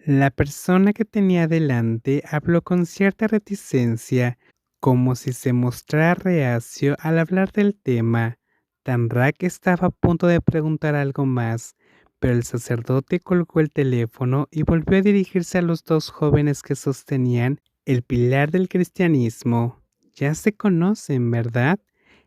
La persona que tenía delante habló con cierta reticencia, como si se mostrara reacio al hablar del tema. Tanrak estaba a punto de preguntar algo más, pero el sacerdote colgó el teléfono y volvió a dirigirse a los dos jóvenes que sostenían el pilar del cristianismo. Ya se conocen, ¿verdad?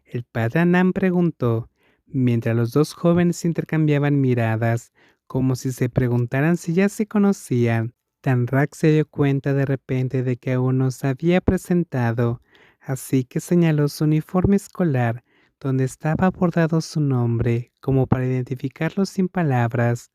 El padre Anán preguntó, mientras los dos jóvenes intercambiaban miradas como si se preguntaran si ya se conocían. Tanrak se dio cuenta de repente de que aún no se había presentado, así que señaló su uniforme escolar, donde estaba bordado su nombre, como para identificarlo sin palabras.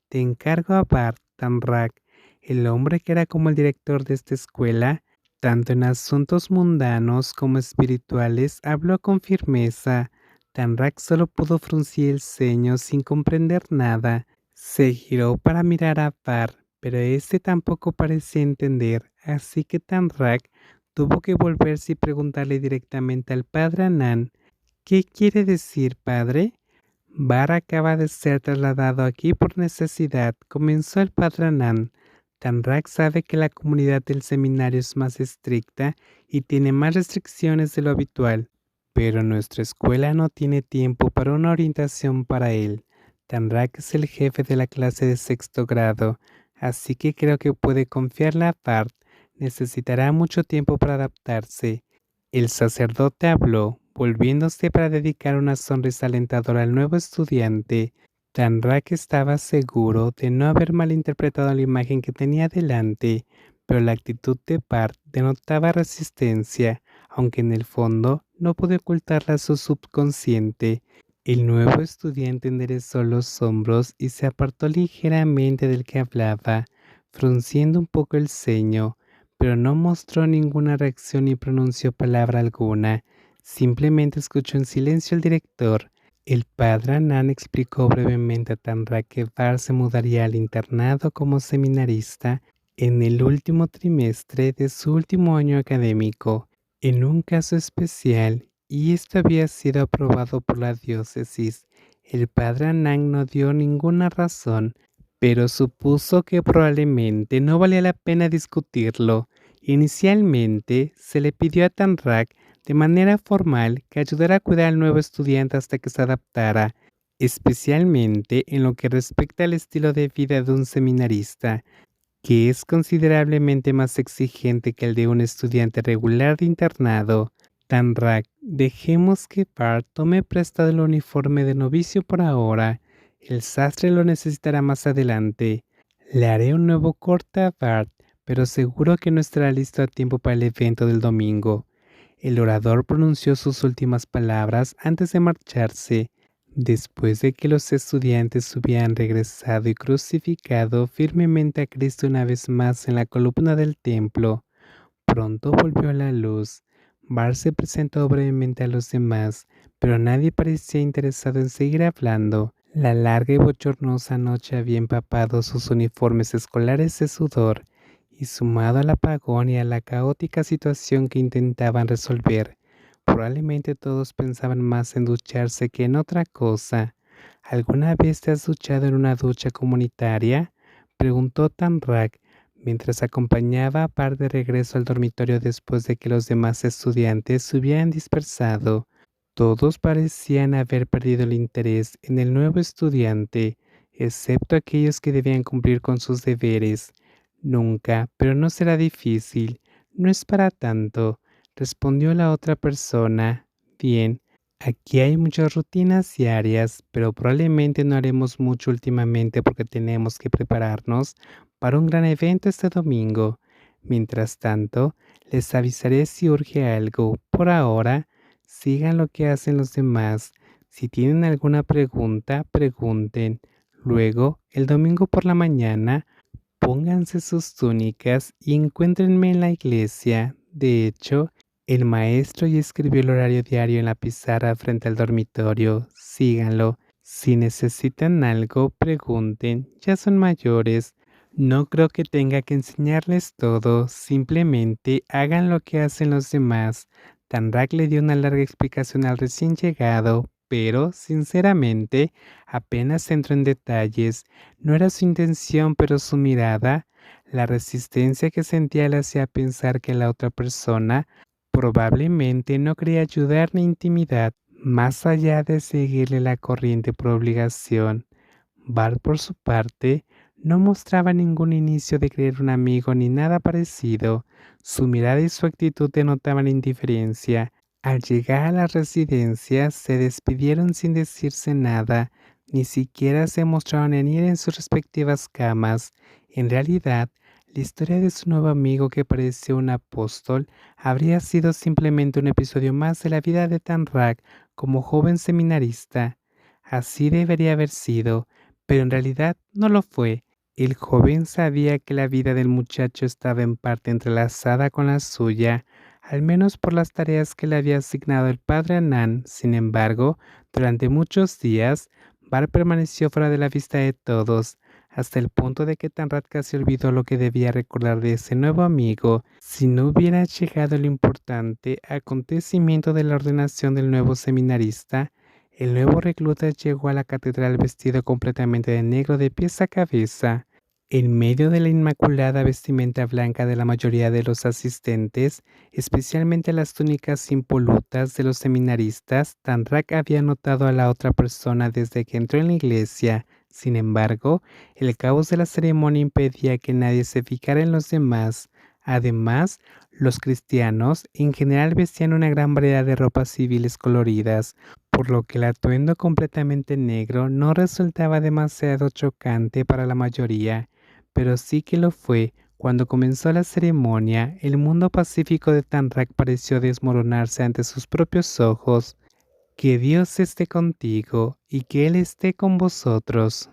Te encargo a Bart, Tanrak, el hombre que era como el director de esta escuela, tanto en asuntos mundanos como espirituales, habló con firmeza. Tanrak solo pudo fruncir el ceño sin comprender nada. Se giró para mirar a Bart, pero este tampoco parecía entender, así que Tanrak tuvo que volverse y preguntarle directamente al padre Anán: ¿qué quiere decir, padre? Bar acaba de ser trasladado aquí por necesidad, comenzó el padre Anán. Tanrak sabe que la comunidad del seminario es más estricta y tiene más restricciones de lo habitual, pero nuestra escuela no tiene tiempo para una orientación para él. Tanrak es el jefe de la clase de sexto grado, así que creo que puede confiarle a Bart. Necesitará mucho tiempo para adaptarse. El sacerdote habló, volviéndose para dedicar una sonrisa alentadora al nuevo estudiante. Tanrak estaba seguro de no haber malinterpretado la imagen que tenía delante, pero la actitud de Bart denotaba resistencia, aunque en el fondo no pudo ocultarla a su subconsciente. El nuevo estudiante enderezó los hombros y se apartó ligeramente del que hablaba, frunciendo un poco el ceño, pero no mostró ninguna reacción ni pronunció palabra alguna. Simplemente escuchó en silencio al director. El padre Anán explicó brevemente a Tanrak que Bart se mudaría al internado como seminarista en el último trimestre de su último año académico, en un caso especial, y esto había sido aprobado por la diócesis. El padre Anán no dio ninguna razón, pero supuso que probablemente no valía la pena discutirlo. Inicialmente se le pidió a Tanrak de manera formal que ayudara a cuidar al nuevo estudiante hasta que se adaptara, especialmente en lo que respecta al estilo de vida de un seminarista, que es considerablemente más exigente que el de un estudiante regular de internado. Tanrak, dejemos que Bart tome prestado el uniforme de novicio por ahora. El sastre lo necesitará más adelante. Le haré un nuevo corte a Bart, pero seguro que no estará listo a tiempo para el evento del domingo. El orador pronunció sus últimas palabras antes de marcharse. Después de que los estudiantes hubieran regresado y crucificado firmemente a Cristo una vez más en la columna del templo, pronto volvió la luz. Bart se presentó brevemente a los demás, pero nadie parecía interesado en seguir hablando. La larga y bochornosa noche había empapado sus uniformes escolares de sudor, y sumado al apagón y a la caótica situación que intentaban resolver, probablemente todos pensaban más en ducharse que en otra cosa. ¿Alguna vez te has duchado en una ducha comunitaria?, preguntó Tanrak, mientras acompañaba a Bart de regreso al dormitorio después de que los demás estudiantes se hubieran dispersado. Todos parecían haber perdido el interés en el nuevo estudiante, excepto aquellos que debían cumplir con sus deberes. Nunca, pero no será difícil. No es para tanto, respondió la otra persona. Bien, aquí hay muchas rutinas diarias, pero probablemente no haremos mucho últimamente porque tenemos que prepararnos para un gran evento este domingo. Mientras tanto, les avisaré si urge algo. Por ahora, sigan lo que hacen los demás. Si tienen alguna pregunta, pregunten. Luego, el domingo por la mañana, pónganse sus túnicas y encuéntrenme en la iglesia. De hecho, el maestro ya escribió el horario diario en la pizarra frente al dormitorio. Síganlo. Si necesitan algo, pregunten. Ya son mayores. No creo que tenga que enseñarles todo. Simplemente hagan lo que hacen los demás. Tanrak le dio una larga explicación al recién llegado, pero, sinceramente, apenas entró en detalles. No era su intención, pero su mirada, la resistencia que sentía le hacía pensar que la otra persona probablemente no quería ayudar ni intimidad, más allá de seguirle la corriente por obligación. Bart, por su parte, no mostraba ningún inicio de creer un amigo ni nada parecido. Su mirada y su actitud denotaban indiferencia. Al llegar a la residencia, se despidieron sin decirse nada, ni siquiera se mostraron en ir en sus respectivas camas. En realidad, la historia de su nuevo amigo que parecía un apóstol habría sido simplemente un episodio más de la vida de Tanrak como joven seminarista. Así debería haber sido, pero en realidad no lo fue. El joven sabía que la vida del muchacho estaba en parte entrelazada con la suya, al menos por las tareas que le había asignado el padre Anán. Sin embargo, durante muchos días, Bar permaneció fuera de la vista de todos, hasta el punto de que Tanrat casi olvidó lo que debía recordar de ese nuevo amigo. Si no hubiera llegado el importante acontecimiento de la ordenación del nuevo seminarista, el nuevo recluta llegó a la catedral vestido completamente de negro de pies a cabeza. En medio de la inmaculada vestimenta blanca de la mayoría de los asistentes, especialmente las túnicas impolutas de los seminaristas, Tanrak había notado a la otra persona desde que entró en la iglesia. Sin embargo, el caos de la ceremonia impedía que nadie se ficara en los demás. Además, los cristianos en general vestían una gran variedad de ropas civiles coloridas, por lo que el atuendo completamente negro no resultaba demasiado chocante para la mayoría, pero sí que lo fue. Cuando comenzó la ceremonia, el mundo pacífico de Tanrak pareció desmoronarse ante sus propios ojos. Que Dios esté contigo y que Él esté con vosotros.